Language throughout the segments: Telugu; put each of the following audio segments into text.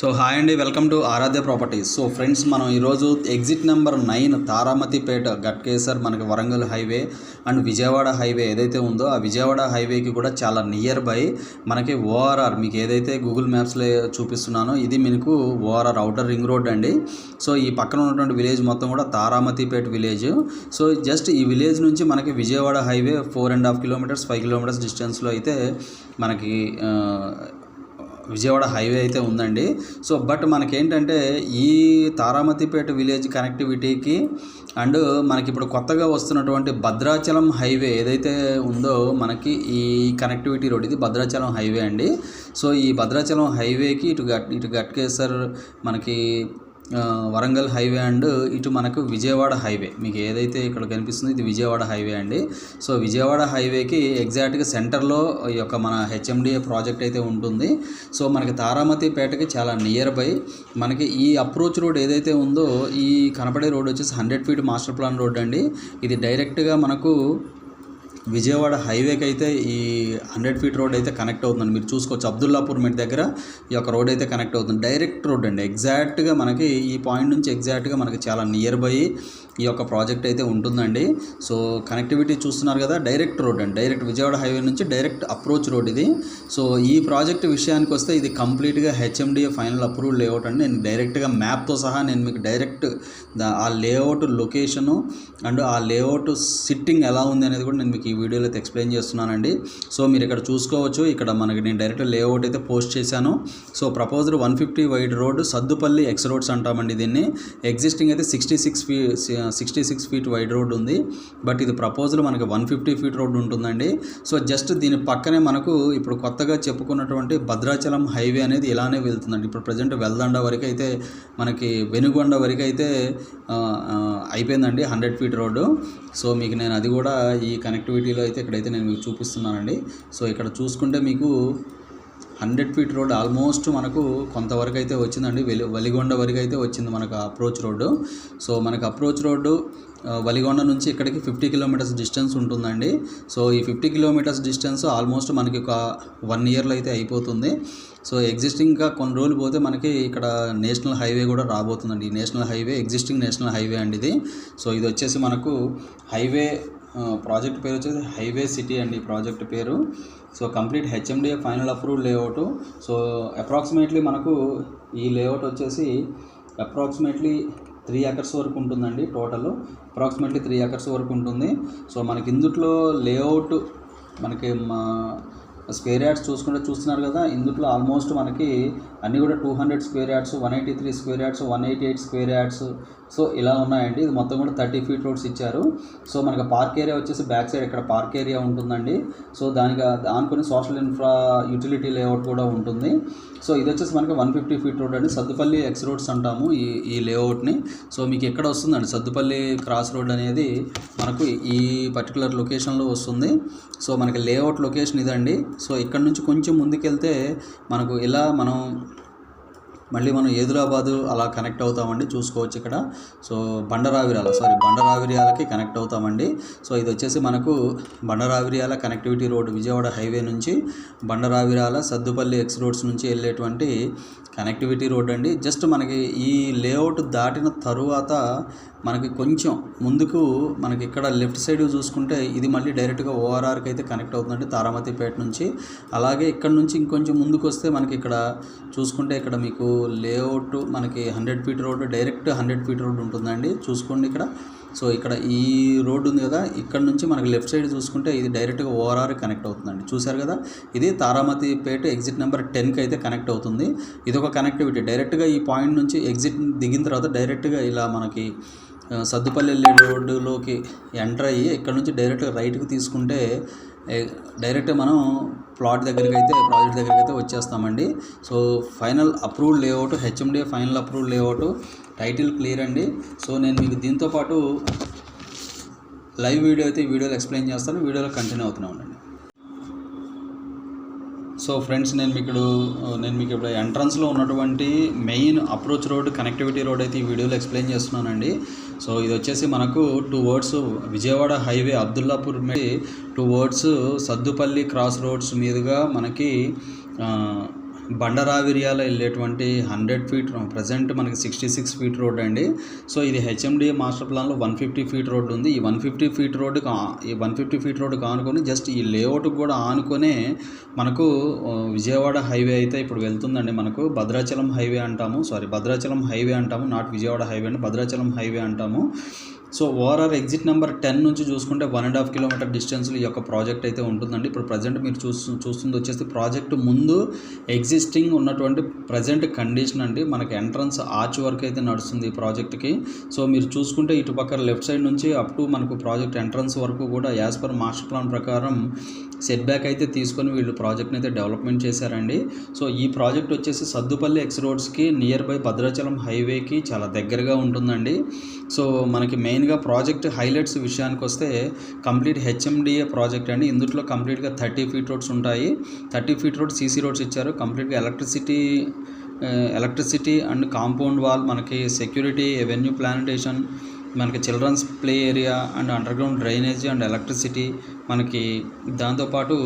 సో హాయ్ అండి, welcome to Aaradhya properties. So friends, మనం ఈరోజు ఎగ్జిట్ నెంబర్ 9 తారామతిపేట గట్కేసర్ మనకి Warangal highway and Vijayawada highway ఏదైతే ఉందో ఆ విజయవాడ హైవేకి కూడా చాలా నియర్ బై మనకి ఓఆర్ఆర్, మీకు ఏదైతే గూగుల్ మ్యాప్స్లో చూపిస్తున్నానో ఇది మీకు ఓఆర్ఆర్ అవుటర్ రింగ్ రోడ్ అండి. సో ఈ పక్కన ఉన్నటువంటి విలేజ్ మొత్తం కూడా తారామతిపేట విలేజ్. సో జస్ట్ ఈ విలేజ్ నుంచి మనకి విజయవాడ హైవే 4.5 కిలోమీటర్స్ 5 కిలోమీటర్స్ డిస్టెన్స్లో అయితే మనకి విజయవాడ హైవే అయితే ఉందండి. సో బట్ మనకేంటంటే ఈ తారామతిపేట విలేజ్ కనెక్టివిటీకి అండ్ మనకి ఇప్పుడు కొత్తగా వస్తున్నటువంటి భద్రాచలం హైవే ఏదైతే ఉందో మనకి ఈ కనెక్టివిటీ రోడ్, ఇది భద్రాచలం హైవే అండి. సో ఈ భద్రాచలం హైవేకి ఇటు గట్కేసర్ మనకి వరంగల్ హైవే అండ్ ఇటు మనకు విజయవాడ హైవే, మీకు ఏదైతే ఇక్కడ కనిపిస్తుందో ఇది విజయవాడ హైవే అండి. సో విజయవాడ హైవేకి ఎగ్జాక్ట్గా సెంటర్లో ఈ యొక్క మన హెచ్ఎండిఏ ప్రాజెక్ట్ అయితే ఉంటుంది. సో మనకి తారామతిపేటకి చాలా నియర్ బై మనకి ఈ అప్రోచ్ రోడ్ ఏదైతే ఉందో ఈ కనపడే రోడ్ వచ్చేసి 100 ఫీట్ మాస్టర్ ప్లాన్ రోడ్ అండి. ఇది డైరెక్ట్గా మనకు విజయవాడ హైవేకి అయితే ఈ 100 ఫీట్ రోడ్ అయితే కనెక్ట్ అవుతుందండి. మీరు చూసుకోవచ్చు, అబ్దుల్లాపూర్ మెట్ దగ్గర ఈ యొక్క రోడ్ అయితే కనెక్ట్ అవుతుంది. డైరెక్ట్ రోడ్ అండి, ఎగ్జాక్ట్గా మనకి ఈ పాయింట్ నుంచి ఎగ్జాక్ట్గా మనకి చాలా నియర్ బై ఈ యొక్క ప్రాజెక్ట్ అయితే ఉంటుందండి. సో కనెక్టివిటీ చూస్తున్నారు కదా, డైరెక్ట్ రోడ్ అండి, డైరెక్ట్ విజయవాడ హైవే నుంచి డైరెక్ట్ అప్రోచ్ రోడ్ ఇది. సో ఈ ప్రాజెక్ట్ విషయానికి వస్తే ఇది కంప్లీట్గా హెచ్ఎండిఏ ఫైనల్ అప్రూవ్డ్ లేఅవుట్ అండి. నేను డైరెక్ట్గా మ్యాప్తో సహా నేను మీకు డైరెక్ట్ ఆ లేఅవుట్ లొకేషను అండ్ ఆ లేఅవుట్ సిట్టింగ్ ఎలా ఉంది అనేది కూడా నేను మీకు ఈ వీడియోలో అయితే ఎక్స్ప్లెయిన్ చేస్తున్నానండి. సో మీరు ఇక్కడ చూసుకోవచ్చు, ఇక్కడ మనకి నేను డైరెక్ట్ లేఅవుట్ అయితే పోస్ట్ చేశాను. So proposed 150 wide road Saddupalli X roads అంటామండి దీన్ని. ఎగ్జిస్టింగ్ అయితే 66 ఫీట్ వైడ్ రోడ్ ఉంది, బట్ ఇది ప్రపోజల్ మనకి 150 ఫీట్ రోడ్ ఉంటుందండి. సో జస్ట్ దీని పక్కనే మనకు ఇప్పుడు కొత్తగా చెప్పుకున్నటువంటి భద్రాచలం హైవే అనేది ఇలానే వెళ్తుందండి. ఇప్పుడు ప్రజెంట్ వెల్దండ వరకు అయితే మనకి వెనుగొండ వరకు అయితే అయిపోయిందండి 100 ఫీట్ రోడ్డు. సో మీకు నేను అది కూడా ఈ కనెక్టివిటీలో అయితే ఇక్కడైతే నేను మీకు చూపిస్తున్నానండి. సో ఇక్కడ చూసుకుంటే మీకు 100 ఫీట్ రోడ్ ఆల్మోస్ట్ మనకు కొంతవరకు అయితే వచ్చిందండి. వలిగొండ వరకు అయితే వచ్చింది మనకు అప్రోచ్ రోడ్డు. సో మనకు అప్రోచ్ రోడ్డు వలిగొండ నుంచి ఇక్కడికి 50 కిలోమీటర్స్ డిస్టెన్స్ ఉంటుందండి. సో ఈ 50 కిలోమీటర్స్ డిస్టెన్స్ ఆల్మోస్ట్ మనకి ఒక 1 ఇయర్లో అయితే అయిపోతుంది. సో ఎగ్జిస్టింగ్గా కొన్ని రోజులు పోతే మనకి ఇక్కడ నేషనల్ హైవే కూడా రాబోతుందండి. ఈ national highway existing national highway అండి ఇది. సో ఇది వచ్చేసి మనకు హైవే ప్రాజెక్ట్ పేరు వచ్చేసి హైవే సిటీ అండి ప్రాజెక్ట్ పేరు. So complete HMDA final approved layout. So approximately మనకు ఈ లేఅవుట్ వచ్చేసి అప్రాక్సిమేట్లీ 3 acres వరకు ఉంటుందండి. టోటల్ అప్రాక్సిమేట్లీ 3 acres వరకు ఉంటుంది. సో మనకి ఇందుట్లో లేఅవుట్ మనకి స్క్వేర్ యార్డ్స్ చూస్తున్నారు కదా, ఇందుట్లో ఆల్మోస్ట్ మనకి అన్నీ కూడా 200 square yards, 183 square yards, 188 square yards so ఇలా ఉన్నాయండి. ఇది మొత్తం కూడా 30 ఫీట్ రోడ్స్ ఇచ్చారు. సో మనకి పార్క్ ఏరియా వచ్చేసి బ్యాక్ సైడ్ ఇక్కడ పార్క్ ఏరియా ఉంటుందండి. సో దానికి ఆనుకొని సోషల్ ఇన్ఫ్రా యూటిలిటీ లేఅవుట్ కూడా ఉంటుంది. సో ఇది వచ్చేసి మనకి 150 ఫీట్ రోడ్ అండి. సద్దుపల్లి ఎక్స్ రోడ్స్ అంటాము ఈ లేఅవుట్ని. సో మీకు ఎక్కడ వస్తుందండి సద్దుపల్లి క్రాస్ రోడ్ అనేది మనకు ఈ పర్టికులర్ లొకేషన్లో వస్తుంది. సో మనకి లేఅవుట్ లొకేషన్ ఇదండి. సో ఇక్కడ నుంచి కొంచెం ముందుకెళ్తే మనకు ఇలా మళ్ళీ మనం ఏదులాబాదు అలా కనెక్ట్ అవుతామండి, చూసుకోవచ్చు ఇక్కడ. సో బండరావిర్యాలకి కనెక్ట్ అవుతామండి. సో ఇది వచ్చేసి మనకు Bandaraviryala connectivity road Vijayawada highway నుంచి బండరావిర్యాల సద్దుపల్లి ఎక్స్ రోడ్స్ నుంచి వెళ్ళేటువంటి కనెక్టివిటీ రోడ్ అండి. జస్ట్ మనకి ఈ లేఅవుట్ దాటిన తరువాత మనకి కొంచెం ముందుకు మనకి ఇక్కడ లెఫ్ట్ సైడ్ చూసుకుంటే ఇది మళ్ళీ డైరెక్ట్గా ఓఆర్ఆర్కి అయితే కనెక్ట్ అవుతుందండి తారామతిపేట నుంచి. అలాగే ఇక్కడ నుంచి ఇంకొంచెం ముందుకు వస్తే మనకి ఇక్కడ చూసుకుంటే ఇక్కడ మీకు లేఅవుట్ మనకి 100 feet road, direct 100 feet road ఉంటుందండి. చూసుకోండి ఇక్కడ. సో ఇక్కడ ఈ రోడ్డు ఉంది కదా, ఇక్కడ నుంచి మనకి లెఫ్ట్ సైడ్ చూసుకుంటే ఇది డైరెక్ట్గా ఓఆర్ఆర్ కనెక్ట్ అవుతుందండి. చూశారు కదా, ఇది తారామతిపేట ఎగ్జిట్ నెంబర్ 10కి అయితే కనెక్ట్ అవుతుంది. ఇది ఒక కనెక్టివిటీ. డైరెక్ట్గా ఈ పాయింట్ నుంచి ఎగ్జిట్ దిగిన తర్వాత డైరెక్ట్గా ఇలా మనకి సద్దుపల్లి రోడ్డులోకి ఎంటర్ అయ్యి ఇక్కడ నుంచి డైరెక్ట్గా రైట్కి తీసుకుంటే డైరెక్ట్ మనం ప్రాజెక్ట్ దగ్గరికి అయితే వచ్చేస్తామండి. So final approved layout, HMDA final approved layout, title clear అండి. సో నేను మీకు దీంతోపాటు లైవ్ వీడియో అయితే వీడియోలో ఎక్స్ప్లెయిన్ చేస్తాను, వీడియోలో కంటిన్యూ అవుతూనే ఉండండి. సో ఫ్రెండ్స్, నేను మీకు ఇప్పుడు ఎంట్రన్స్లో ఉన్నటువంటి main approach road connectivity road అయితే ఈ వీడియోలో ఎక్స్ప్లెయిన్ చేస్తున్నానండి. సో ఇది వచ్చేసి మనకు towards Vijayawada highway Abdullapur 2 words Saddupalli cross roads మీదుగా మనకి బండరావిరియాల వెళ్ళేటువంటి 100 ఫీట్ ప్రజెంట్ మనకి 66 ఫీట్ రోడ్ అండి. సో ఇది హెచ్ఎండిఏ మాస్టర్ ప్లాన్లో 150 ఫీట్ రోడ్ ఉంది. ఈ 150 ఫీట్ రోడ్డుకి ఆనుకొని జస్ట్ ఈ లేఅవుట్కి కూడా ఆనుకొనే మనకు విజయవాడ హైవే అయితే ఇప్పుడు వెళ్తుందండి. మనకు భద్రాచలం హైవే అంటాము, నాట్ విజయవాడ హైవే అండి, భద్రాచలం హైవే అంటాము. సో ఓఆర్ఆర్ ఎగ్జిట్ నెంబర్ 10 నుంచి చూసుకుంటే 1.5 కిలోమీటర్ డిస్టెన్స్లో ఈ యొక్క ప్రాజెక్ట్ అయితే ఉంటుందండి. ఇప్పుడు ప్రజెంట్ మీరు చూస్తుంది వచ్చేసి ప్రాజెక్టు ముందు ఎగ్జిస్టింగ్ ఉన్నటువంటి ప్రజెంట్ కండిషన్ అండి. మనకి ఎంట్రన్స్ ఆర్చ్ వర్క్ అయితే నడుస్తుంది ఈ ప్రాజెక్ట్కి. సో మీరు చూసుకుంటే ఇటుపక్క లెఫ్ట్ సైడ్ నుంచి అప్ టు మనకు ప్రాజెక్ట్ ఎంట్రన్స్ వరకు కూడా యాజ్ పర్ మాస్టర్ ప్లాన్ ప్రకారం సెట్ బ్యాక్ అయితే తీసుకొని వీళ్ళు ప్రాజెక్ట్ని అయితే డెవలప్మెంట్ చేశారండి. సో ఈ ప్రాజెక్ట్ వచ్చేసి సద్దుపల్లి ఎక్స్ రోడ్స్కి నియర్ బై భద్రాచలం హైవేకి చాలా దగ్గరగా ఉంటుందండి. సో మనకి మెయిన్గా ప్రాజెక్ట్ హైలైట్స్ విషయానికి వస్తే కంప్లీట్ హెచ్ఎండిఏ ప్రాజెక్ట్ అండి. ఇందులో కంప్లీట్గా 30 ఫీట్ రోడ్స్ ఉంటాయి. 30 ఫీట్ రోడ్ సీసీ రోడ్స్ ఇచ్చారు. కంప్లీట్గా ఎలక్ట్రిసిటీ అండ్ కాంపౌండ్ వాల్, మనకి సెక్యూరిటీ, ఎవెన్యూ ప్లానిటేషన్, మనకి childrens play area and underground drainage and electricity, మనకి దాంతోపాటు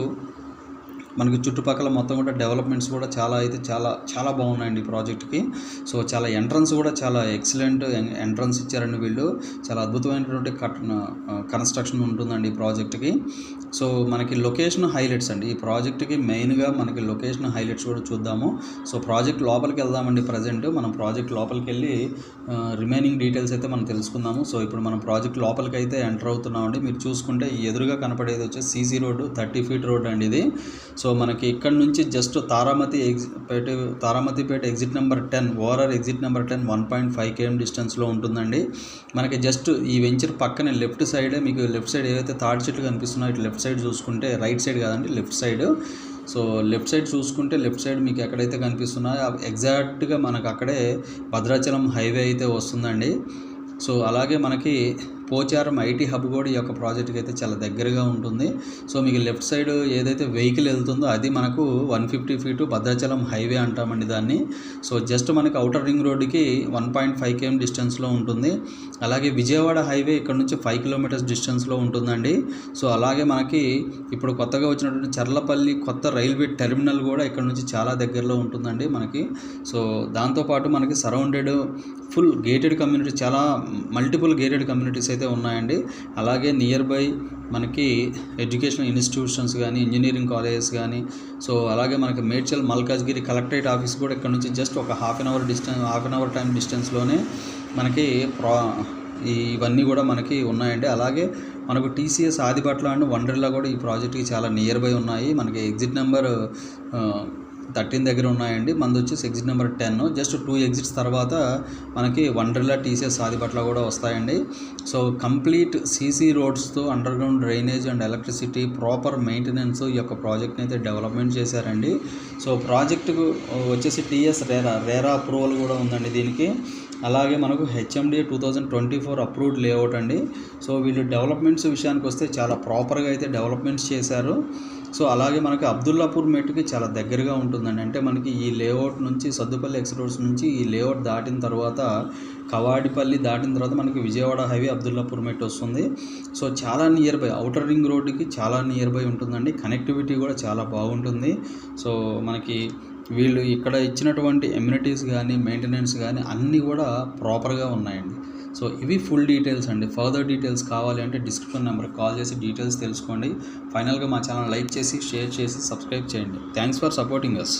మనకి చుట్టుపక్కల మొత్తం కూడా డెవలప్మెంట్స్ కూడా చాలా బాగున్నాయండి ఈ ప్రాజెక్ట్కి. సో చాలా ఎంట్రన్స్ కూడా చాలా ఎక్సలెంట్ ఎంట్రన్స్ ఇచ్చారండి వీళ్ళు. చాలా అద్భుతమైనటువంటి కన్స్ట్రక్షన్ ఉంటుందండి ఈ ప్రాజెక్ట్కి. సో మనకి లొకేషన్ హైలైట్స్ అండి ఈ ప్రాజెక్ట్కి. మెయిన్గా మనకి లొకేషన్ హైలైట్స్ కూడా చూద్దాము. సో ప్రాజెక్ట్ లోపలికి వెళ్దామండి. ప్రజెంట్ మనం ప్రాజెక్ట్ లోపలికి వెళ్ళి రిమైనింగ్ డీటెయిల్స్ అయితే మనం తెలుసుకుందాము. సో ఇప్పుడు మనం ప్రాజెక్ట్ లోపలికి అయితే ఎంటర్ అవుతున్నామండి. మీరు చూసుకుంటే ఎదురుగా కనపడేది వచ్చేసి సీసీ రోడ్డు, 30 ఫీట్ రోడ్ అండి ఇది. సో మనకి ఇక్కడ నుంచి just Taramatipet exit number 10, ORR exit number 10 1.5 km డిస్టెన్స్లో ఉంటుందండి. మనకి జస్ట్ ఈ వెంచర్ పక్కనే లెఫ్ట్ సైడ్ ఏవైతే తాడి చెట్లు కనిపిస్తున్నాయో ఇటు లెఫ్ట్ సైడ్ చూసుకుంటే, రైట్ సైడ్ కాదండి left side. So left side చూసుకుంటే లెఫ్ట్ సైడ్ మీకు ఎక్కడైతే కనిపిస్తున్నాయో ఎగ్జాక్ట్గా మనకు అక్కడే భద్రాచలం హైవే అయితే వస్తుందండి. సో అలాగే మనకి పోచారం ఐటీ హబ్ కూడా ఈ యొక్క ప్రాజెక్ట్కి అయితే చాలా దగ్గరగా ఉంటుంది. సో మీకు లెఫ్ట్ సైడ్ ఏదైతే వెహికల్ వెళ్తుందో అది మనకు 150 ఫీటు భద్రాచలం హైవే అంటామండి దాన్ని. సో జస్ట్ మనకి అవుటర్ రింగ్ రోడ్డుకి 1.5 km డిస్టెన్స్లో ఉంటుంది. అలాగే విజయవాడ హైవే ఇక్కడ నుంచి 5 కిలోమీటర్స్ డిస్టెన్స్లో ఉంటుందండి. సో అలాగే మనకి ఇప్పుడు కొత్తగా వచ్చినటువంటి చర్లపల్లి కొత్త రైల్వే టెర్మినల్ కూడా ఇక్కడ నుంచి చాలా దగ్గరలో ఉంటుందండి మనకి. సో దాంతోపాటు మనకి సరౌండెడ్ ఫుల్ గేటెడ్ కమ్యూనిటీ, చాలా మల్టిపుల్ గేటెడ్ కమ్యూనిటీస్ అయితే ఉన్నాయండి. అలాగే నియర్ బై మనకి ఎడ్యుకేషనల్ ఇన్స్టిట్యూషన్స్ కానీ, ఇంజనీరింగ్ కాలేజెస్ కానీ, సో అలాగే మనకి మేడ్చల్ మల్కాజ్గిరి కలెక్టరేట్ ఆఫీస్ కూడా ఇక్కడ నుంచి జస్ట్ ఒక హాఫ్ అన్ అవర్ టైం డిస్టెన్స్లోనే మనకి ఇవన్నీ కూడా మనకి ఉన్నాయండి. అలాగే మనకు టీసీఎస్ ఆదిపట్ల అండ్ వండర్లా కూడా ఈ ప్రాజెక్ట్కి చాలా నియర్ బై ఉన్నాయి. మనకి ఎగ్జిట్ నెంబర్ 13 దగ్గర ఉన్నాయండి. మనది వచ్చేసి ఎగ్జిట్ నెంబర్ 10. జస్ట్ 2 ఎగ్జిట్స్ తర్వాత మనకి వండర్లా, టీసీఎస్ ఆదిపట్ల కూడా వస్తాయండి. సో కంప్లీట్ సీసీ రోడ్స్తో underground drainage and electricity, proper maintenance ఈ యొక్క ప్రాజెక్ట్ని అయితే డెవలప్మెంట్ చేశారండి. సో ప్రాజెక్టుకు వచ్చేసి టీఎస్ రేరా అప్రూవల్ కూడా ఉందండి దీనికి. అలాగే మనకు హెచ్ఎండిఏ 2024 అప్రూవ్డ్ లేఅవుట్ అండి. సో వీళ్ళు డెవలప్మెంట్స్ విషయానికి వస్తే చాలా ప్రాపర్గా అయితే డెవలప్మెంట్స్ చేశారు. సో అలాగే మనకి అబ్దుల్లాపూర్ మెట్కి చాలా దగ్గరగా ఉంటుందండి. అంటే మనకి ఈ లేఅవుట్ నుంచి సద్దుపల్లి ఎక్స్ రోడ్స్ నుంచి ఈ లేఅవుట్ దాటిన తర్వాత కవాడిపల్లి దాటిన తర్వాత మనకి విజయవాడ హైవే అబ్దుల్లాపూర్ మెట్ వస్తుంది. సో చాలా నియర్ బై, అవుటర్ రింగ్ రోడ్డుకి చాలా నియర్ బై ఉంటుందండి. కనెక్టివిటీ కూడా చాలా బాగుంటుంది. సో మనకి వీళ్ళు ఇక్కడ ఇచ్చినటువంటి ఎమ్యూనిటీస్ కానీ, మెయింటెనెన్స్ కానీ అన్నీ కూడా ప్రాపర్గా ఉన్నాయండి. సో ఇవి ఫుల్ డీటెయిల్స్ అండి. ఫర్దర్ డీటెయిల్స్ కావాలి అంటే డిస్క్రిప్షన్ నెంబర్కి కాల్ చేసి డీటెయిల్స్ తెలుసుకోండి. ఫైనల్గా మా ఛానల్ లైక్ చేసి, షేర్ చేసి, సబ్స్క్రైబ్ చేయండి. Thanks for supporting us.